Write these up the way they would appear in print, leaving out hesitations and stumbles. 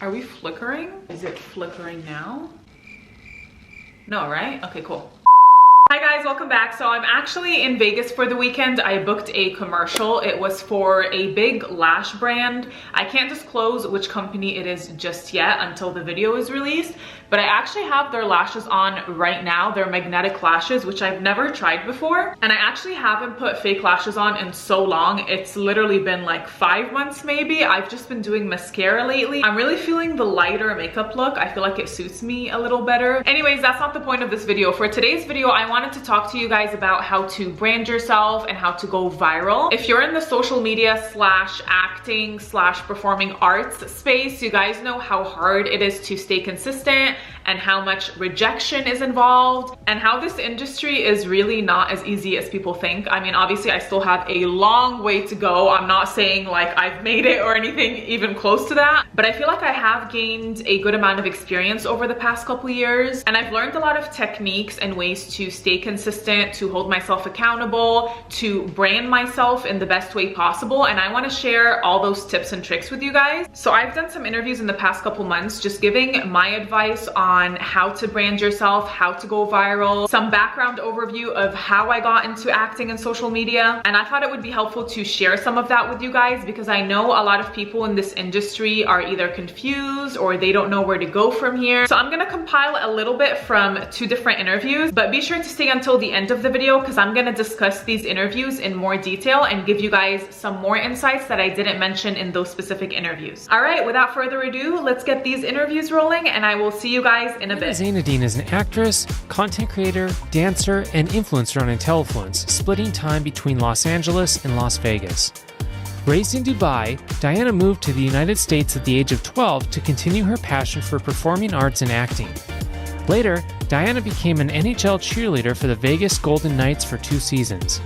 Are we flickering? Is it flickering now? No, right? Okay, cool. Hi guys, welcome back. So I'm actually in Vegas for the weekend. I booked a commercial. It was for a big lash brand. I can't disclose which company it is just yet until the video is released, but I actually have their lashes on right now. They're magnetic lashes, which I've never tried before. And I actually haven't put fake lashes on in so long. It's literally been like 5 months maybe. I've just been doing mascara lately. I'm really feeling the lighter makeup look. I feel like it suits me a little better. Anyways, that's not the point of this video. For today's video, I wanted to talk to you guys about how to brand yourself and how to go viral. If you're in the social media slash acting slash performing arts space, you guys know how hard it is to stay consistent and how much rejection is involved and how this industry is really not as easy as people think. I mean, obviously I still have a long way to go. I'm not saying like I've made it or anything even close to that, but I feel like I have gained a good amount of experience over the past couple years, and I've learned a lot of techniques and ways to stay consistent, to hold myself accountable, to brand myself in the best way possible. And I want to share all those tips and tricks with you guys. So I've done some interviews in the past couple months just giving my advice on how to brand yourself, how to go viral, some background overview of how I got into acting and social media. And I thought it would be helpful to share some of that with you guys because I know a lot of people in this industry are either confused or they don't know where to go from here. So I'm gonna compile a little bit from 2 different interviews, but be sure to stay until the end of the video because I'm gonna discuss these interviews in more detail and give you guys some more insights that I didn't mention in those specific interviews. All right, without further ado, let's get these interviews rolling and I will see you guys in a bit. Zainadine is an actress, content creator, dancer, and influencer on Intellifluence, splitting time between Los Angeles and Las Vegas. Raised in Dubai, Diana moved to the United States at the age of 12 to continue her passion for performing arts and acting. Later, Diana became an NHL cheerleader for the Vegas Golden Knights for 2 seasons.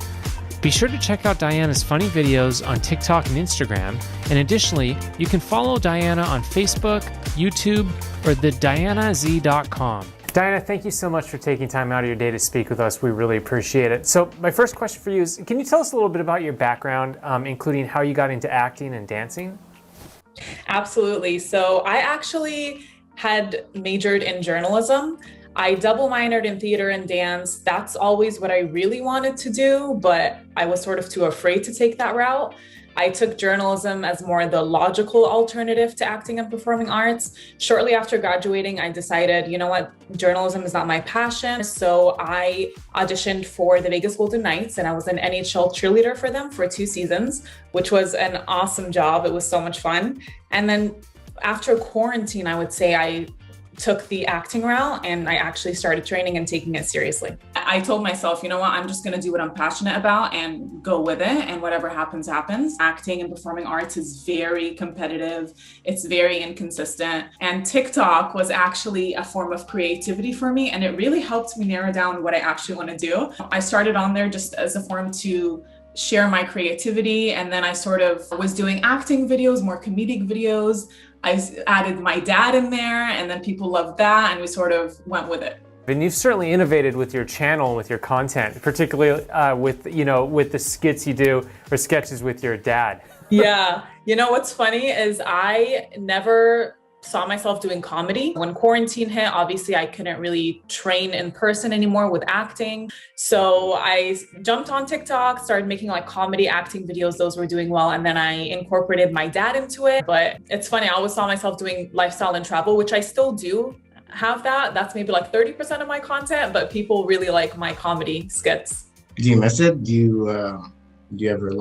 Be sure to check out Diana's funny videos on TikTok and Instagram, and additionally, you can follow Diana on Facebook, YouTube, or thedianaz.com. Diana, thank you so much for taking time out of your day to speak with us. We really appreciate it. So my first question for you is, can you tell us a little bit about your background, including how you got into acting and dancing? Absolutely. So I actually had majored in journalism. I double minored in theater and dance. That's always what I really wanted to do, but I was sort of too afraid to take that route. I took journalism as more the logical alternative to acting and performing arts. Shortly after graduating, I decided, you know what, journalism is not my passion. So I auditioned for the Vegas Golden Knights and I was an NHL cheerleader for them for 2 seasons, which was an awesome job. It was so much fun. And then after quarantine, I would say I took the acting route and I actually started training and taking it seriously. I told myself, you know what, I'm just gonna do what I'm passionate about and go with it, and whatever happens, happens. Acting and performing arts is very competitive. It's very inconsistent. And TikTok was actually a form of creativity for me, and it really helped me narrow down what I actually wanna do. I started on there just as a form to share my creativity, and then I sort of was doing acting videos, more comedic videos. I added my dad in there, and then people loved that, and we sort of went with it. And you've certainly innovated with your channel and with your content, particularly with the skits you do or sketches with your dad. Yeah, you know what's funny is I never saw myself doing comedy. When quarantine hit, obviously I couldn't really train in person anymore with acting. So I jumped on TikTok, started making like comedy acting videos. Those were doing well. And then I incorporated my dad into it. But it's funny, I always saw myself doing lifestyle and travel, which I still do have that. That's maybe like 30% of my content, but people really like my comedy skits. Do you miss it? Do you ever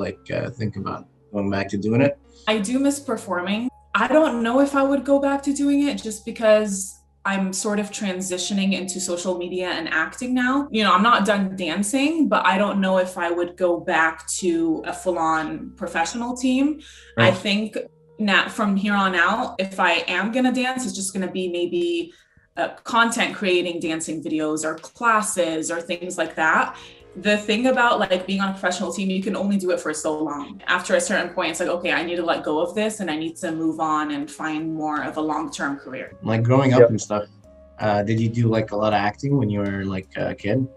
think about going back to doing it? I do miss performing. I don't know if I would go back to doing it just because I'm sort of transitioning into social media and acting now. You know, I'm not done dancing, but I don't know if I would go back to a full-on professional team. Right. I think now from here on out, if I am going to dance, it's just going to be maybe content creating dancing videos or classes or things like that. The thing about like being on a professional team, you can only do it for so long. After a certain point, it's like, okay, I need to let go of this and I need to move on and find more of a long-term career. Like growing up and stuff, did you do like a lot of acting when you were like a kid?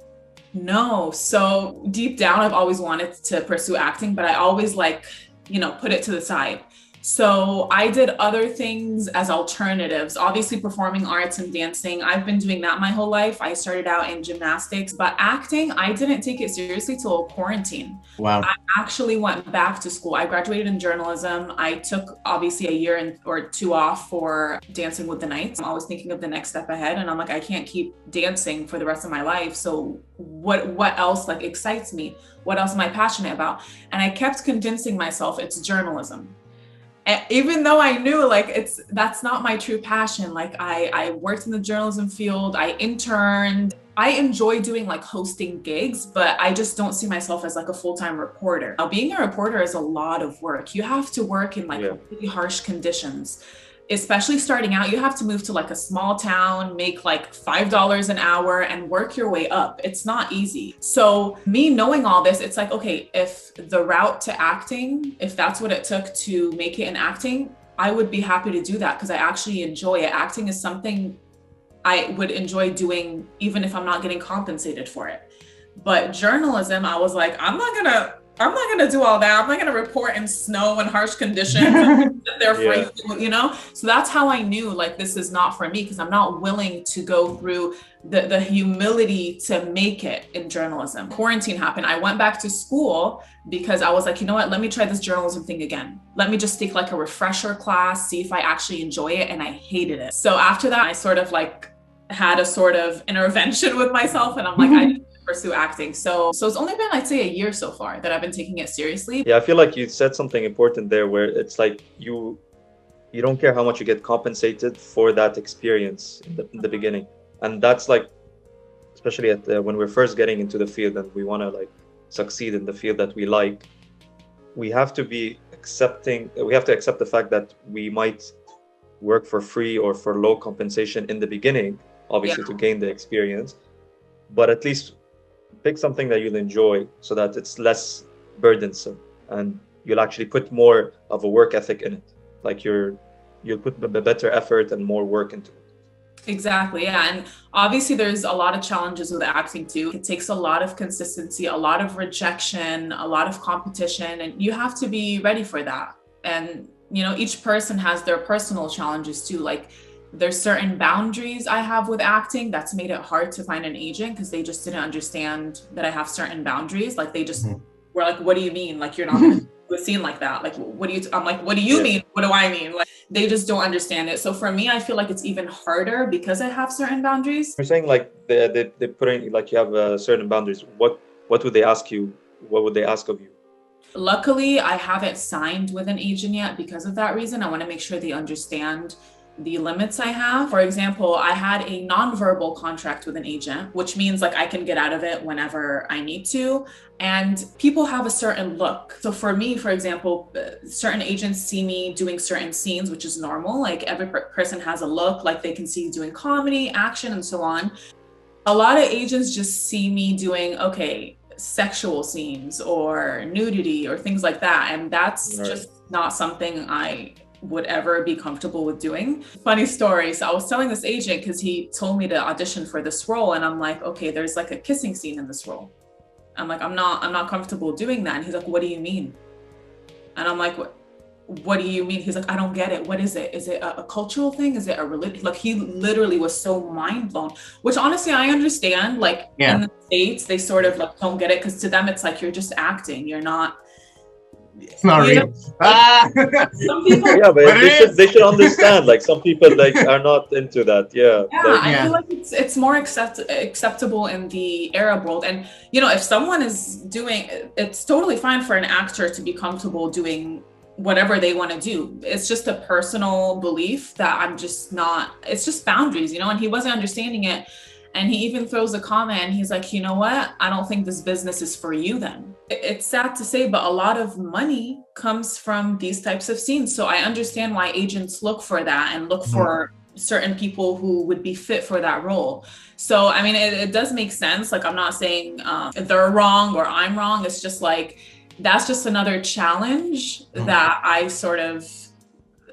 No. So deep down, I've always wanted to pursue acting, but I always put it to the side. So I did other things as alternatives, obviously performing arts and dancing. I've been doing that my whole life. I started out in gymnastics, but acting, I didn't take it seriously till quarantine. Wow. I actually went back to school. I graduated in journalism. I took obviously a year or two off for Dancing with the Knights. I'm always thinking of the next step ahead, and I'm like, I can't keep dancing for the rest of my life. So what else like excites me? What else am I passionate about? And I kept convincing myself it's journalism. And even though I knew like that's not my true passion. Like I worked in the journalism field, I interned. I enjoy doing like hosting gigs, but I just don't see myself as like a full-time reporter. Now, being a reporter is a lot of work. You have to work in like really harsh conditions. Especially starting out, you have to move to like a small town, make like $5 an hour and work your way up. It's not easy. So me knowing all this, it's like, okay, if the route to acting, if that's what it took to make it in acting, I would be happy to do that because I actually enjoy it. Acting is something I would enjoy doing even if I'm not getting compensated for it. But journalism, I was like, I'm not gonna do all that. I'm not gonna report in snow and harsh conditions. They're free, you know? So that's how I knew like this is not for me because I'm not willing to go through the humility to make it in journalism. Quarantine happened. I went back to school because I was like, you know what? Let me try this journalism thing again. Let me just take like a refresher class, see if I actually enjoy it. And I hated it. So after that, I sort of like had a sort of intervention with myself and I'm like, I pursue acting. So it's only been, I'd say, a year so far that I've been taking it seriously. Yeah, I feel like you said something important there where it's like you don't care how much you get compensated for that experience in the beginning. And that's like, especially when we're first getting into the field and we want to like succeed in the field that we like, we have to accept the fact that we might work for free or for low compensation in the beginning, obviously to gain the experience, but at least pick something that you'll enjoy so that it's less burdensome and you'll actually put more of a work ethic in it. Like you'll put a better effort and more work into it. Exactly. Yeah. And obviously there's a lot of challenges with acting too. It takes a lot of consistency, a lot of rejection, a lot of competition, and you have to be ready for that. And, you know, each person has their personal challenges too. Like there's certain boundaries I have with acting that's made it hard to find an agent because they just didn't understand that I have certain boundaries. Like they just were like, what do you mean? Like you're not going to do a scene like that. Like, I'm like, what do you mean? What do I mean? Like they just don't understand it. So for me, I feel like it's even harder because I have certain boundaries. You're saying like they put in like you have certain boundaries. What would they ask you? What would they ask of you? Luckily, I haven't signed with an agent yet because of that reason. I want to make sure they understand the limits I have. For example, I had a nonverbal contract with an agent, which means like I can get out of it whenever I need to. And people have a certain look. So for me, for example, certain agents see me doing certain scenes, which is normal. Like every person has a look, like they can see you doing comedy, action, and so on. A lot of agents just see me doing, okay, sexual scenes or nudity or things like that. And that's just not something I would ever be comfortable with doing. Funny story. So I was telling this agent because he told me to audition for this role. And I'm like, okay, there's like a kissing scene in this role. I'm like, I'm not comfortable doing that. And he's like, what do you mean? And I'm like, what do you mean? He's like, I don't get it. What is it? Is it a cultural thing? Is it a religion? Like he literally was so mind blown, which honestly, I understand. Like in the States, they sort of like don't get it because to them, it's like, you're just acting. You're not. It's not real. Some people, but they should understand. Like some people like are not into that. I feel like it's more acceptable in the Arab world. And you know, if someone is doing, it's totally fine for an actor to be comfortable doing whatever they want to do. It's just a personal belief that I'm just not. It's just boundaries, you know. And he wasn't understanding it. And he even throws a comment and he's like, you know what? I don't think this business is for you then. It's sad to say, but a lot of money comes from these types of scenes. So I understand why agents look for that and look for certain people who would be fit for that role. So, I mean, it does make sense. Like, I'm not saying they're wrong or I'm wrong. It's just like, that's just another challenge that I sort of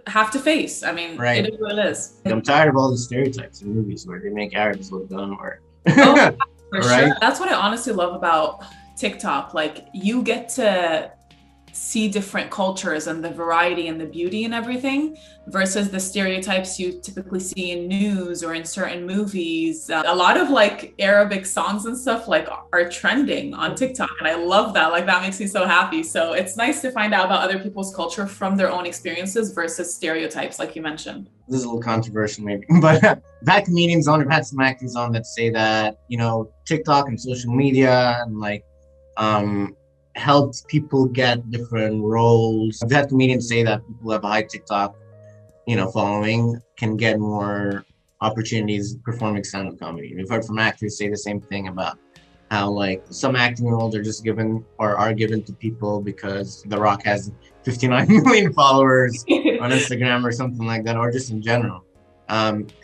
have to face. I mean, it is what it is. I'm tired of all the stereotypes in movies where they make Arabs look dumb or for sure. That's what I honestly love about TikTok. Like you get to see different cultures and the variety and the beauty and everything versus the stereotypes you typically see in news or in certain movies. A lot of like Arabic songs and stuff like are trending on TikTok, and I love that. Like that makes me so happy. So it's nice to find out about other people's culture from their own experiences versus stereotypes, like you mentioned. This is a little controversial maybe, but I've had comedians on, I've had some actors on that say that, you know, TikTok and social media and like helped people get different roles. I've had comedians say that people who have a high TikTok, you know, following can get more opportunities performing stand-up comedy. We've heard from actors say the same thing about how like some acting roles are just given or are given to people because The Rock has 59 million followers on Instagram or something like that, or just in general.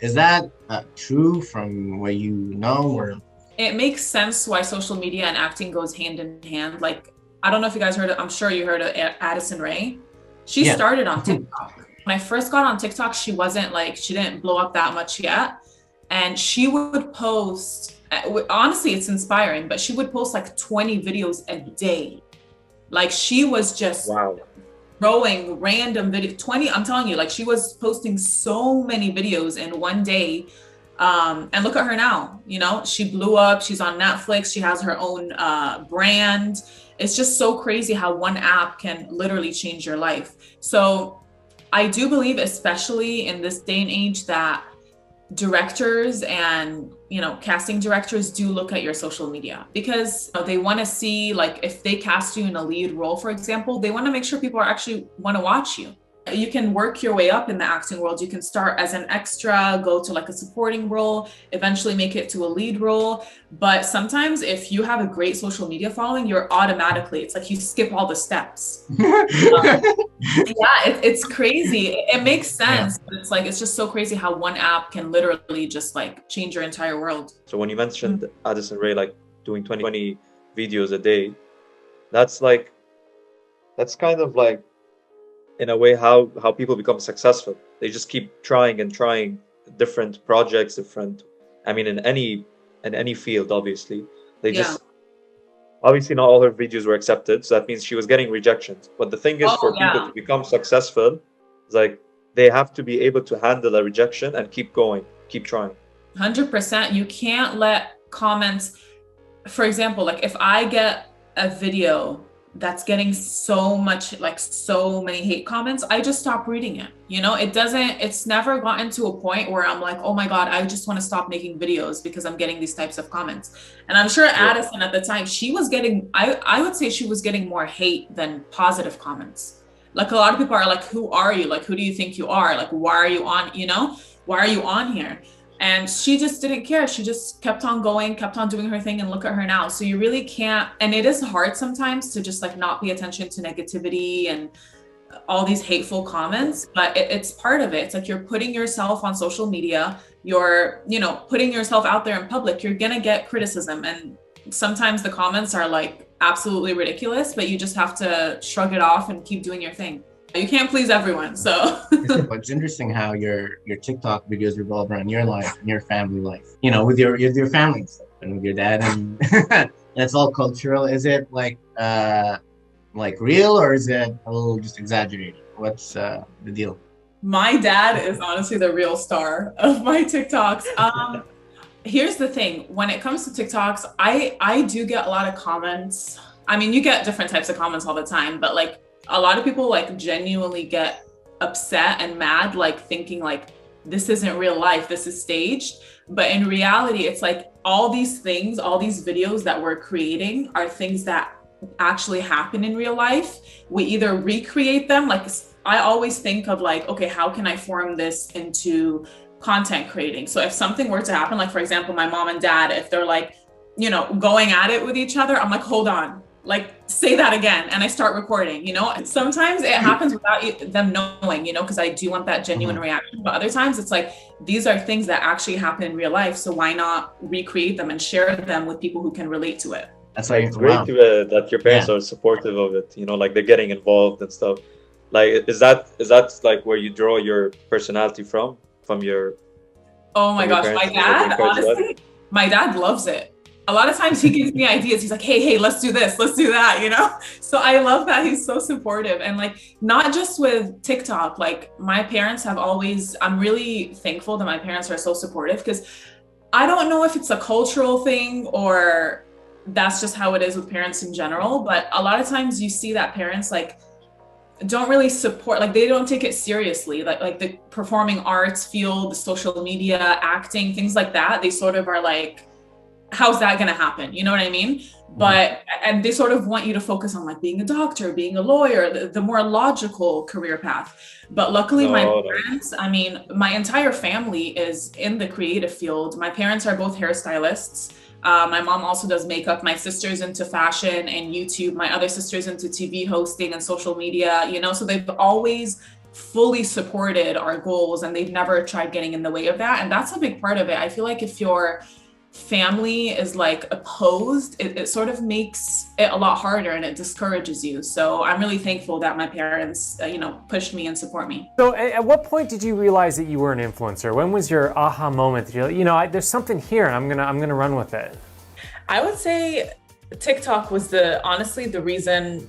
Is that true from what you know, or? It makes sense why social media and acting goes hand in hand. Like, I don't know if you guys heard I'm sure you heard of Addison Rae. She started on TikTok. When I first got on TikTok, she didn't blow up that much yet. And she would post, honestly, it's inspiring, but she would post like 20 videos a day. Like she was just throwing random videos, 20, I'm telling you, like she was posting so many videos in one day. And look at her now, you know, she blew up, she's on Netflix, she has her own brand. It's just so crazy how one app can literally change your life. So I do believe, especially in this day and age, that directors and, you know, casting directors do look at your social media because they want to see, like, if they cast you in a lead role, for example, they want to make sure people are actually want to watch you. You can work your way up in the acting world. You can start as an extra, go to like a supporting role, eventually make it to a lead role. But sometimes if you have a great social media following, you're automatically, it's like you skip all the steps. It's crazy. It makes sense, but it's like, it's just so crazy how one app can literally just like change your entire world. So when you mentioned Addison Rae, like doing 20 videos a day, that's kind of like, in a way, how people become successful. They just keep trying and trying different projects, I mean, in any field, obviously. They just, obviously not all her videos were accepted. So that means she was getting rejections. But the thing is, for people to become successful, it's like, they have to be able to handle a rejection and keep going, keep trying. 100%. You can't let comments, for example, like if I get a video that's getting so many hate comments, I just stop reading it. You know, it's never gotten to a point where I'm like, oh my God, I just want to stop making videos because I'm getting these types of comments. And I'm sure Addison at the time, she was getting, I would say she was getting more hate than positive comments. Like a lot of people are like, who are you? Like, who do you think you are? Like, why are you on, you know, why are you on here? And she just didn't care. She just kept on going, kept on doing her thing, and look at her now. So you really can't, and it is hard sometimes to just like not pay attention to negativity and all these hateful comments, but it's part of it. It's like you're putting yourself on social media, you're, you know, putting yourself out there in public, you're gonna get criticism. And sometimes the comments are like absolutely ridiculous, but you just have to shrug it off and keep doing your thing. You can't please everyone, so. It's interesting how your TikTok videos revolve around your life and your family life. You know, with your family and stuff, and with your dad, and it's all cultural. Is it like real, or is it a little just exaggerated? What's the deal? My dad is honestly the real star of my TikToks. Here's the thing: when it comes to TikToks, I do get a lot of comments. I mean, you get different types of comments all the time, but like, a lot of people like genuinely get upset and mad, like thinking like, this isn't real life, this is staged. But in reality, it's like all these things, all these videos that we're creating are things that actually happen in real life. We either recreate them, like I always think of like, okay, how can I form this into content creating? So if something were to happen, like for example, my mom and dad, if they're like, you know, going at it with each other, I'm like, hold on, like say that again, and I start recording. You know, sometimes it happens without them knowing, you know, because I do want that genuine reaction. But other times it's like, these are things that actually happen in real life, so why not recreate them and share them with people who can relate to it? That's like, it's great to, that your parents are supportive of it, you know, like they're getting involved and stuff. Like, is that like where you draw your personality from your? Oh my gosh, my dad, honestly, my dad loves it. A lot of times he gives me ideas. He's like, hey, let's do this, let's do that, you know? So I love that he's so supportive. And like, not just with TikTok, like my parents have always, I'm really thankful that my parents are so supportive, because I don't know if it's a cultural thing or that's just how it is with parents in general. But a lot of times you see that parents like don't really support, like they don't take it seriously, like the performing arts field, the social media, acting, things like that. They sort of are like, how's that going to happen? You know what I mean? But, and they sort of want you to focus on like being a doctor, being a lawyer, the more logical career path. But luckily my parents, I mean, my entire family is in the creative field. My parents are both hairstylists. My mom also does makeup. My sister's into fashion and YouTube. My other sister's into TV hosting and social media, you know, so they've always fully supported our goals and they've never tried getting in the way of that. And that's a big part of it. I feel like if your family is like opposed, it sort of makes it a lot harder and it discourages you. So I'm really thankful that my parents, you know, pushed me and support me. So at what point did you realize that you were an influencer? When was your aha moment that you're like, you know, there's something here and I'm gonna run with it? I would say TikTok was honestly the reason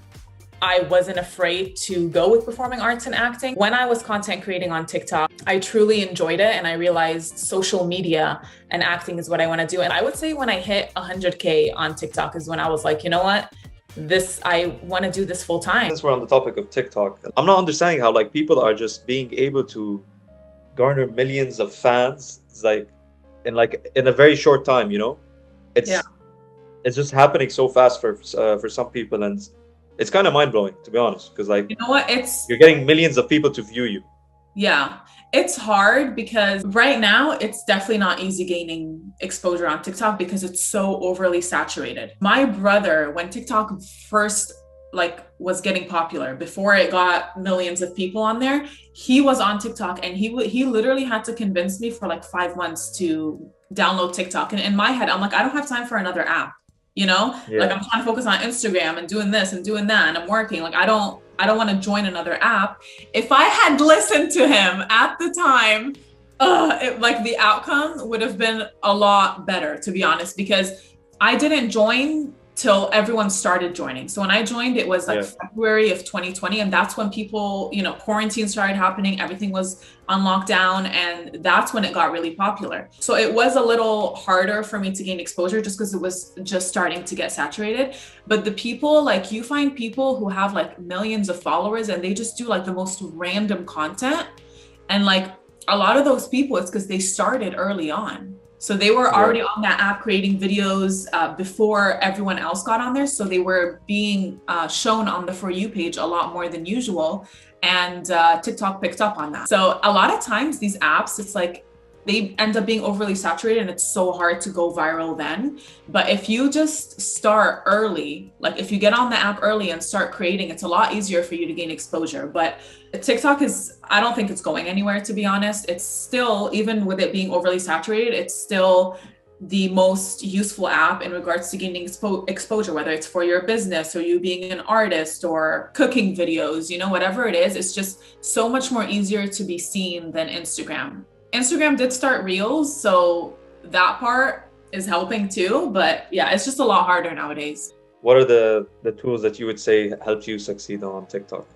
I wasn't afraid to go with performing arts and acting. When I was content creating on TikTok, I truly enjoyed it and I realized social media and acting is what I want to do. And I would say when I hit 100K on TikTok is when I was like, you know what? I want to do this full time. Since we're on the topic of TikTok, I'm not understanding how like people are just being able to garner millions of fans like in a very short time, you know? It's just happening so fast for some people, and it's kind of mind-blowing, to be honest, because like, you know what, you're getting millions of people to view you. Yeah, it's hard because right now it's definitely not easy gaining exposure on TikTok because it's so overly saturated. My brother, when TikTok first like was getting popular, before it got millions of people on there, he was on TikTok and he literally had to convince me for like 5 months to download TikTok. And in my head, I'm like, I don't have time for another app. You know, like I'm trying to focus on Instagram and doing this and doing that, and I'm working. Like I don't want to join another app. If I had listened to him at the time, like the outcome would have been a lot better, to be honest, because I didn't join till everyone started joining. So when I joined, it was like February of 2020. And that's when people, you know, quarantine started happening. Everything was on lockdown. And that's when it got really popular. So it was a little harder for me to gain exposure just because it was just starting to get saturated. But the people, like you find people who have like millions of followers and they just do like the most random content. And like a lot of those people, it's because they started early on. So they were already on that app creating videos before everyone else got on there. So they were being shown on the For You page a lot more than usual. And TikTok picked up on that. So a lot of times these apps, it's like they end up being overly saturated and it's so hard to go viral then. But if you just start early, like if you get on the app early and start creating, it's a lot easier for you to gain exposure. But TikTok I don't think it's going anywhere, to be honest. It's still, even with it being overly saturated, it's still the most useful app in regards to gaining exposure, whether it's for your business or you being an artist or cooking videos, you know, whatever it is, it's just so much more easier to be seen than Instagram. Instagram did start Reels, so that part is helping too. But yeah, it's just a lot harder nowadays. What are the tools that you would say helped you succeed on TikTok?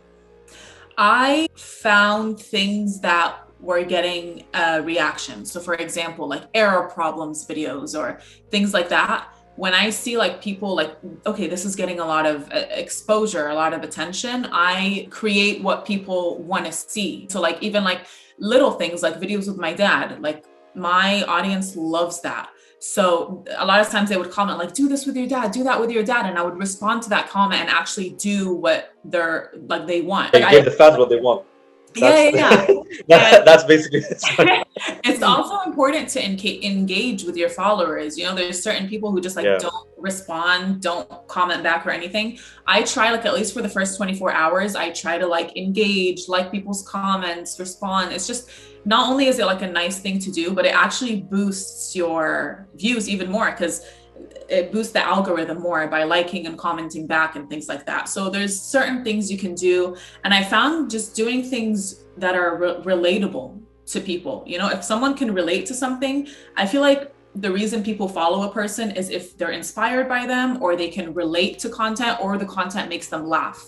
I found things that were getting a reaction. So for example, like error problems videos or things like that. When I see like people like, okay, this is getting a lot of exposure, a lot of attention, I create what people want to see. So like even like little things like videos with my dad, like my audience loves that. So a lot of times they would comment like, do this with your dad, do that with your dad. And I would respond to that comment and actually do what they want. They give the fans what they want. That's basically it. It's also important to engage with your followers. You know, there's certain people who just like don't respond, don't comment back or anything. I try like at least for the first 24 hours, I try to like engage, like people's comments, respond. It's just not only is it like a nice thing to do, but it actually boosts your views even more because it boosts the algorithm more by liking and commenting back and things like that. So there's certain things you can do. And I found just doing things that are relatable to people. You know, if someone can relate to something, I feel like the reason people follow a person is if they're inspired by them, or they can relate to content, or the content makes them laugh.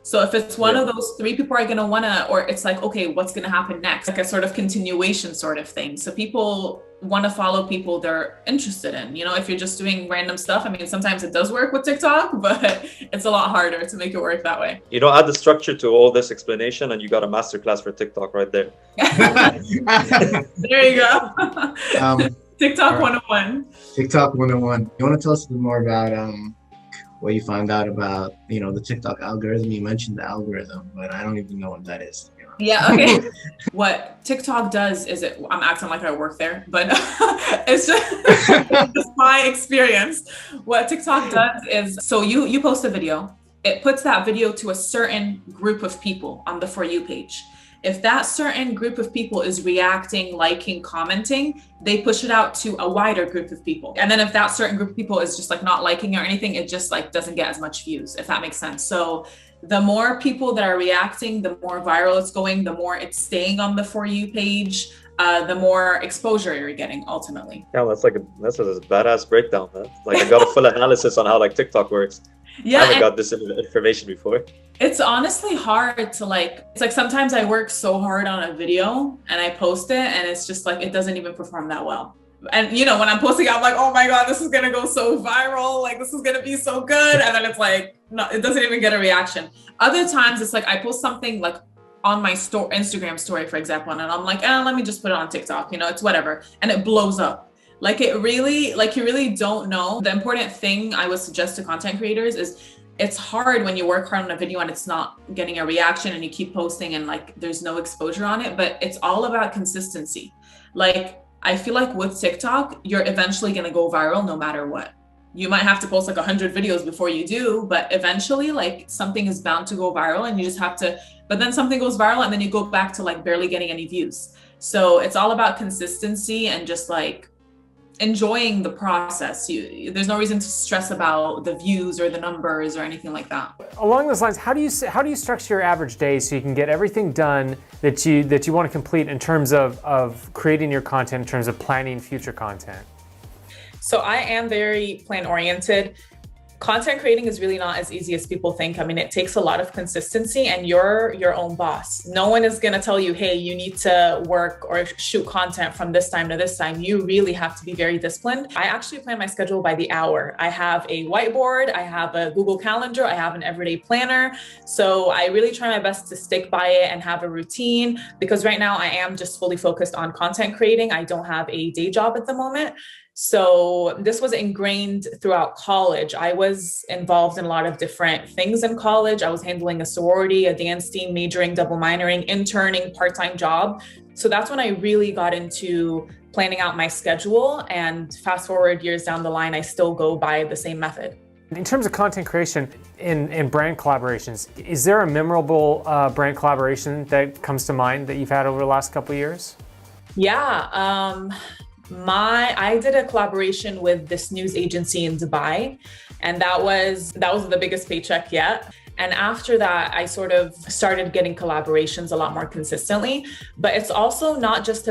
So if it's one of those three, people are going to want to, or it's like, okay, what's going to happen next? Like a sort of continuation sort of thing. So people want to follow people they're interested in. You know, if you're just doing random stuff, I mean, sometimes it does work with TikTok, but it's a lot harder to make it work that way. You know, add the structure to all this explanation and you got a masterclass for TikTok right there. There you go. TikTok 101. TikTok 101. You want to tell us a bit more about what you found out about, you know, the TikTok algorithm? You mentioned the algorithm, but I don't even know what that is. Yeah, okay. What TikTok does is I'm acting like I work there, but it's just my experience. What TikTok does is, so you post a video, it puts that video to a certain group of people on the For You page. If that certain group of people is reacting, liking, commenting, they push it out to a wider group of people. And then if that certain group of people is just like not liking or anything, it just like doesn't get as much views, if that makes sense. So the more people that are reacting, the more viral it's going, the more it's staying on the For You page, the more exposure you're getting ultimately. Yeah, that's a badass breakdown, man. Like I got a full analysis on how like TikTok works. Yeah, I haven't got this information before. It's honestly hard to it's like sometimes I work so hard on a video and I post it and it's just like, it doesn't even perform that well. And you know, when I'm posting, I'm like, oh my God, this is going to go so viral. Like, this is going to be so good. And then it's like, no, it doesn't even get a reaction. Other times it's like, I post something like on my Instagram story, for example, and I'm like, let me just put it on TikTok, you know, it's whatever. And it blows up. Like you really don't know. The important thing I would suggest to content creators is it's hard when you work hard on a video and it's not getting a reaction and you keep posting and like, there's no exposure on it, but it's all about consistency. Like, I feel like with TikTok, you're eventually going to go viral no matter what. You might have to post like 100 videos before you do, but eventually like something is bound to go viral and you just have to, but then something goes viral and then you go back to like barely getting any views. So it's all about consistency and just like enjoying the process. There's no reason to stress about the views or the numbers or anything like that. Along those lines, how do you structure your average day so you can get everything done that you want to complete in terms of creating your content, in terms of planning future content? So I am very plan oriented. Content creating is really not as easy as people think. I mean, it takes a lot of consistency and you're your own boss. No one is going to tell you, hey, you need to work or shoot content from this time to this time. You really have to be very disciplined. I actually plan my schedule by the hour. I have a whiteboard, I have a Google Calendar, I have an everyday planner. So I really try my best to stick by it and have a routine, because right now I am just fully focused on content creating. I don't have a day job at the moment. So this was ingrained throughout college. I was involved in a lot of different things in college. I was handling a sorority, a dance team, majoring, double minoring, interning, part-time job. So that's when I really got into planning out my schedule. And fast forward years down the line, I still go by the same method. In terms of content creation and brand collaborations, is there a memorable brand collaboration that comes to mind that you've had over the last couple of years? Yeah. I did a collaboration with this news agency in Dubai, and that was the biggest paycheck yet. And after that, I sort of started getting collaborations a lot more consistently. But it's also not just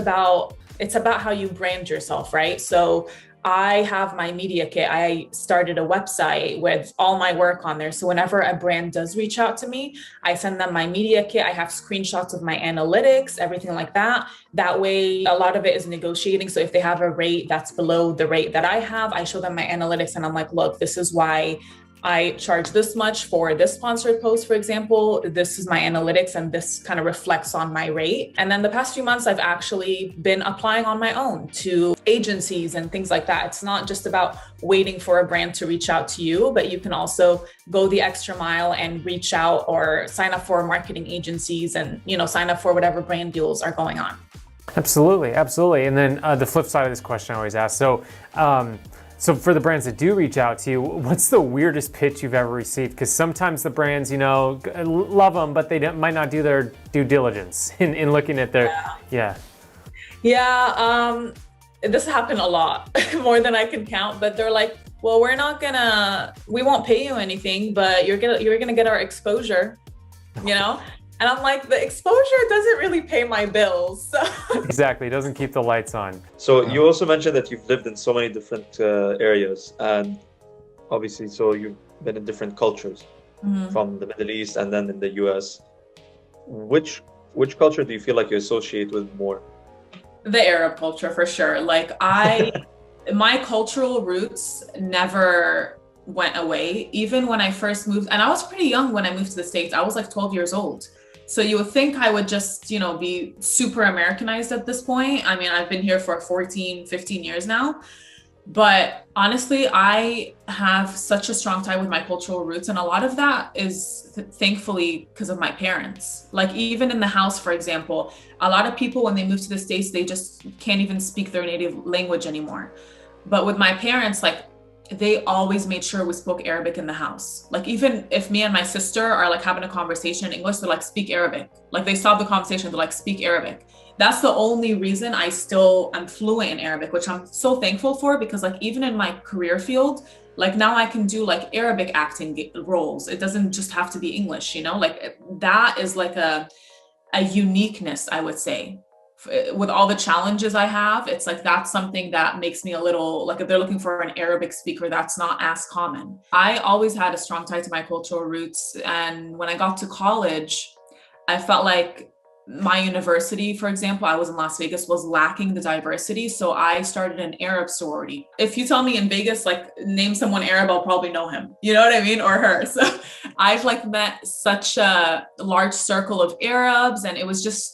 it's about how you brand yourself, right? So I have my media kit. I started a website with all my work on there. So whenever a brand does reach out to me, I send them my media kit. I have screenshots of my analytics, everything like that. That way, a lot of it is negotiating. So if they have a rate that's below the rate that I have, I show them my analytics and I'm like, look, this is why I charge this much for this sponsored post, for example. This is my analytics and this kind of reflects on my rate. And then the past few months, I've actually been applying on my own to agencies and things like that. It's not just about waiting for a brand to reach out to you, but you can also go the extra mile and reach out or sign up for marketing agencies and, sign up for whatever brand deals are going on. Absolutely. And then the flip side of this question I always ask. So for the brands that do reach out to you, what's the weirdest pitch you've ever received? Because sometimes the brands, love them, but they might not do their due diligence in looking at their, Yeah, this happened a lot, more than I can count, but they're like, well, we won't pay you anything, but you're gonna get our exposure, And I'm like, the exposure doesn't really pay my bills. So. Exactly. It doesn't keep the lights on. So you also mentioned that you've lived in so many different areas, and obviously, so you've been in different cultures from the Middle East and then in the US. Which culture do you feel like you associate with more? The Arab culture, for sure. Like my cultural roots never went away. Even when I first moved, and I was pretty young when I moved to the States. I was like 12 years old. So you would think I would just, be super Americanized at this point. I mean, I've been here for 14, 15 years now. But honestly, I have such a strong tie with my cultural roots. And a lot of that is thankfully because of my parents. Like even in the house, for example, a lot of people, when they move to the States, they just can't even speak their native language anymore. But with my parents, like they always made sure we spoke Arabic in the house. Like even if me and my sister are like having a conversation in English, they're like, speak Arabic. Like they stop the conversation, they're like, speak Arabic. That's the only reason I still am fluent in Arabic, which I'm so thankful for, because like even in my career field, like now I can do like Arabic acting roles. It doesn't just have to be English, like that is like a uniqueness, I would say. With all the challenges I have, it's like that's something that makes me a little like, if they're looking for an Arabic speaker, that's not as common. I always had a strong tie to my cultural roots. And when I got to college, I felt like my university, for example, I was in Las Vegas, was lacking the diversity. So I started an Arab sorority. If you tell me in Vegas, like name someone Arab, I'll probably know him. You know what I mean? Or her. So I've like met such a large circle of Arabs, and it was just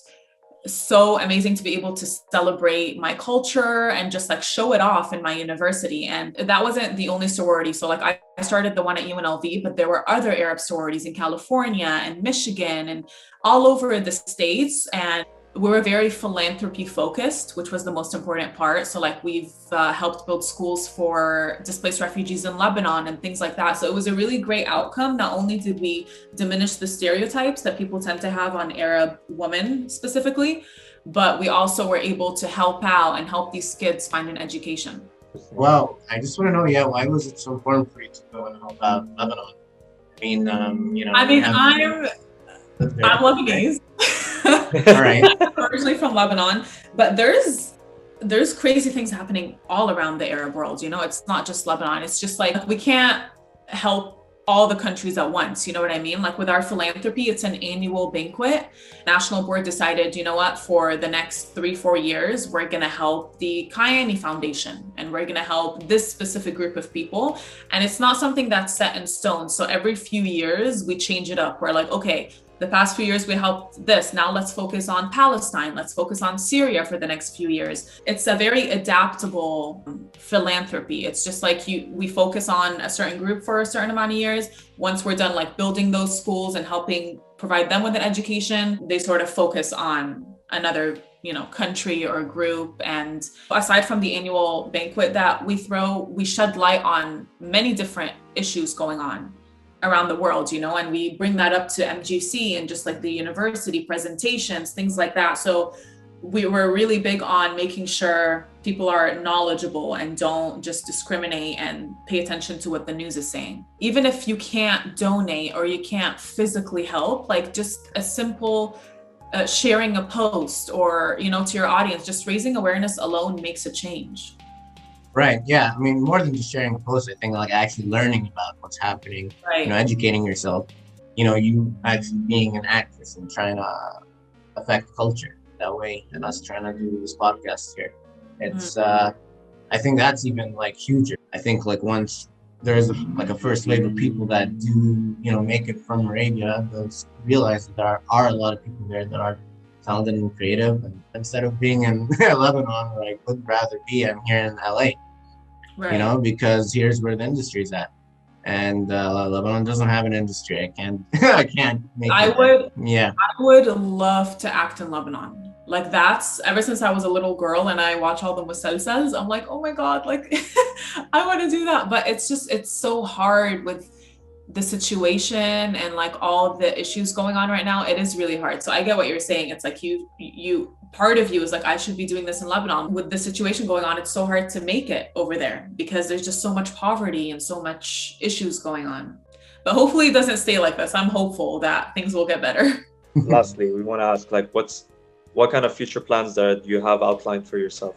so amazing to be able to celebrate my culture and just like show it off in my university. And that wasn't the only sorority. So like I started the one at UNLV, but there were other Arab sororities in California and Michigan and all over the States. And we were very philanthropy focused, which was the most important part. So like we've helped build schools for displaced refugees in Lebanon and things like that. So it was a really great outcome. Not only did we diminish the stereotypes that people tend to have on Arab women specifically, but we also were able to help out and help these kids find an education. Well, I just want to know, why was it so important for you to go and help out Lebanon? I'm Lebanese. All right. I'm originally from Lebanon, but there's crazy things happening all around the Arab world. It's not just Lebanon. It's just like we can't help all the countries at once. You know what I mean? Like with our philanthropy, it's an annual banquet. National board decided, for the next 3-4 years, we're going to help the Kayani Foundation and we're going to help this specific group of people. And it's not something that's set in stone. So every few years we change it up. We're like, okay, the past few years we helped this. Now let's focus on Palestine. Let's focus on Syria for the next few years. It's a very adaptable philanthropy. It's just like we focus on a certain group for a certain amount of years. Once we're done like building those schools and helping provide them with an education, they sort of focus on another country or group. And aside from the annual banquet that we throw, we shed light on many different issues going on around the world, and we bring that up to MGC and just like the university presentations, things like that. So we were really big on making sure people are knowledgeable and don't just discriminate and pay attention to what the news is saying. Even if you can't donate or you can't physically help, like just a simple sharing a post or, to your audience, just raising awareness alone makes a change. Right. Yeah. I mean, more than just sharing a post, I think like actually learning about what's happening, right. Educating yourself, you actually being an actress and trying to affect culture that way. And us trying to do this podcast here. It's, I think that's even like huger. I think like once there's a first wave of people that do, make it from Arabia, they'll realize that there are a lot of people there that are talented and creative, and instead of being in Lebanon where I would rather be, I'm here in LA, right. Because here's where the industry is at, and Lebanon doesn't have an industry. I can't make I it. I would love to act in Lebanon. Like that's ever since I was a little girl and I watch all the musalsals, I'm like, oh my God, like I want to do that. But it's so hard with the situation and like all the issues going on right now. It is really hard. So I get what you're saying. It's like you part of you is like, I should be doing this in Lebanon. With the situation going on, it's so hard to make it over there because there's just so much poverty and so much issues going on. But hopefully it doesn't stay like this. I'm hopeful that things will get better. lastly, we want to ask, like, what kind of future plans that you have outlined for yourself?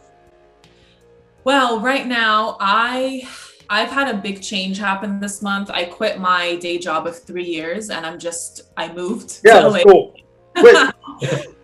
Well, right now, I've had a big change happen this month. I quit my day job of 3 years and I moved Yeah, to that's LA. cool. Quit.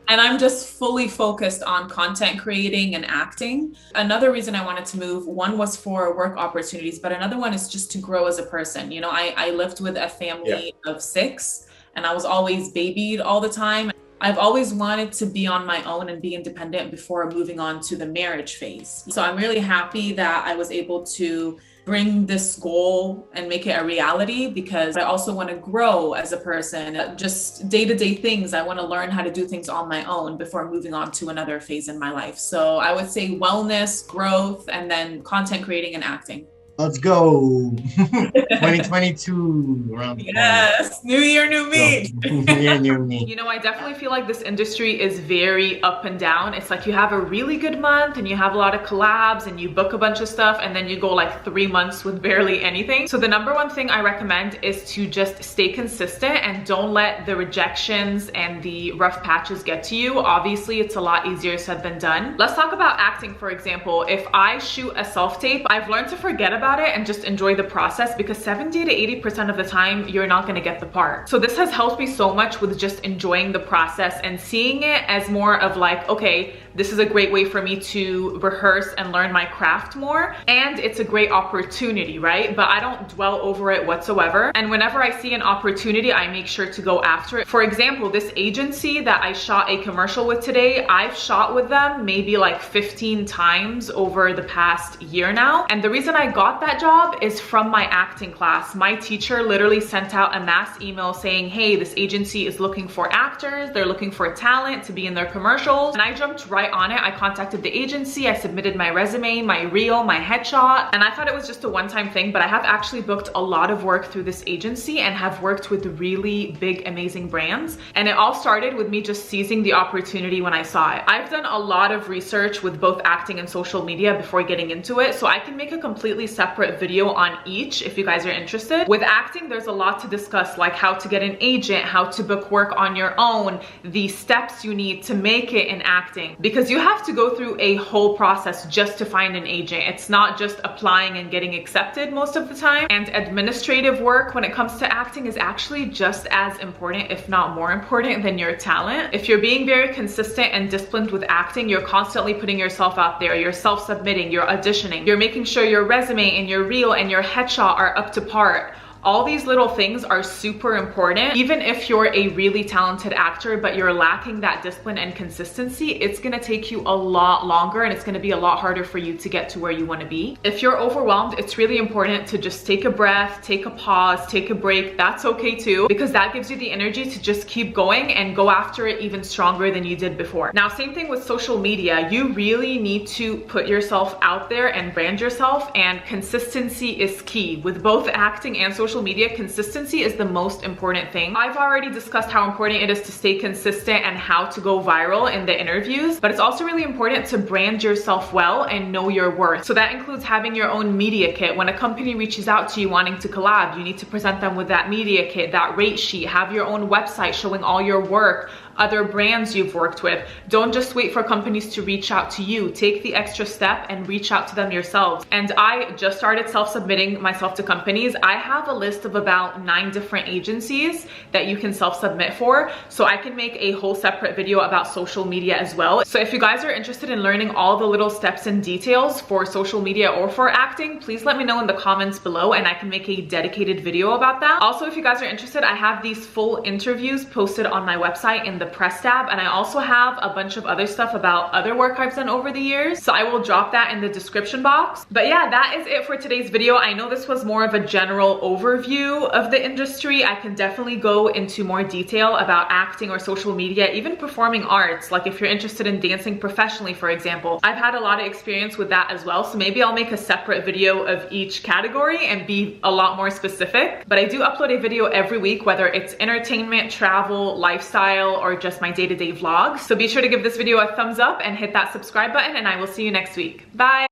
And I'm just fully focused on content creating and acting. Another reason I wanted to move, one was for work opportunities, but another one is just to grow as a person. You know, I lived with a family of 6 and I was always babied all the time. I've always wanted to be on my own and be independent before moving on to the marriage phase. So I'm really happy that I was able to bring this goal and make it a reality, because I also want to grow as a person. Just day-to-day things, I want to learn how to do things on my own before moving on to another phase in my life. So I would say wellness, growth, and then content creating and acting. Let's go. 2022 around the corner. Yes, new year, new me. New year, new me. You know, I definitely feel like this industry is very up and down. It's like you have a really good month and you have a lot of collabs and you book a bunch of stuff, and then you go like 3 months with barely anything. So the number one thing I recommend is to just stay consistent and don't let the rejections and the rough patches get to you. Obviously, it's a lot easier said than done. Let's talk about acting, for example. If I shoot a self-tape, I've learned to forget about it and just enjoy the process, because 70 to 80% of the time you're not going to get the part. So this has helped me so much with just enjoying the process and seeing it as more of like, okay, this is a great way for me to rehearse and learn my craft more, and it's a great opportunity, right? But I don't dwell over it whatsoever, and whenever I see an opportunity, I make sure to go after it. For example, this agency that I shot a commercial with today, I've shot with them maybe like 15 times over the past year now, and the reason I got that job is from my acting class. My teacher literally sent out a mass email saying, hey, this agency is looking for actors, they're looking for talent to be in their commercials, and I jumped right on it. I contacted the agency, I submitted my resume, my reel, my headshot, and I thought it was just a one-time thing, but I have actually booked a lot of work through this agency and have worked with really big, amazing brands. And it all started with me just seizing the opportunity when I saw it. I've done a lot of research with both acting and social media before getting into it, so I can make a completely separate video on each if you guys are interested. With acting, there's a lot to discuss, like how to get an agent, how to book work on your own, the steps you need to make it in acting, because you have to go through a whole process just to find an agent. It's not just applying and getting accepted most of the time. And administrative work when it comes to acting is actually just as important, if not more important, than your talent. If you're being very consistent and disciplined with acting, you're constantly putting yourself out there, you're self-submitting, you're auditioning, you're making sure your resume and your reel and your headshot are up to par. All these little things are super important. Even if you're a really talented actor, but you're lacking that discipline and consistency, it's gonna take you a lot longer and it's gonna be a lot harder for you to get to where you wanna be. If you're overwhelmed, it's really important to just take a breath, take a pause, take a break. That's okay too, because that gives you the energy to just keep going and go after it even stronger than you did before. Now, same thing with social media. You really need to put yourself out there and brand yourself, and consistency is key. With both acting and social media, consistency is the most important thing. I've already discussed how important it is to stay consistent and how to go viral in the interviews, but it's also really important to brand yourself well and know your worth. So that includes having your own media kit. When a company reaches out to you wanting to collab, you need to present them with that media kit, that rate sheet, have your own website showing all your work, other brands you've worked with. Don't just wait for companies to reach out to you. Take the extra step and reach out to them yourselves. And I just started self-submitting myself to companies. I have a list of about 9 different agencies that you can self-submit for, so I can make a whole separate video about social media as well. So if you guys are interested in learning all the little steps and details for social media or for acting, please let me know in the comments below and I can make a dedicated video about that. Also, if you guys are interested, I have these full interviews posted on my website in the press tab, and I also have a bunch of other stuff about other work I've done over the years, so I will drop that in the description box. But yeah, that is it for today's video. I know this was more of a general overview of the industry. I can definitely go into more detail about acting or social media, even performing arts. Like if you're interested in dancing professionally, for example, I've had a lot of experience with that as well, so maybe I'll make a separate video of each category and be a lot more specific. But I do upload a video every week, whether it's entertainment, travel, lifestyle, or just my day-to-day vlogs. So be sure to give this video a thumbs up and hit that subscribe button, and I will see you next week. Bye.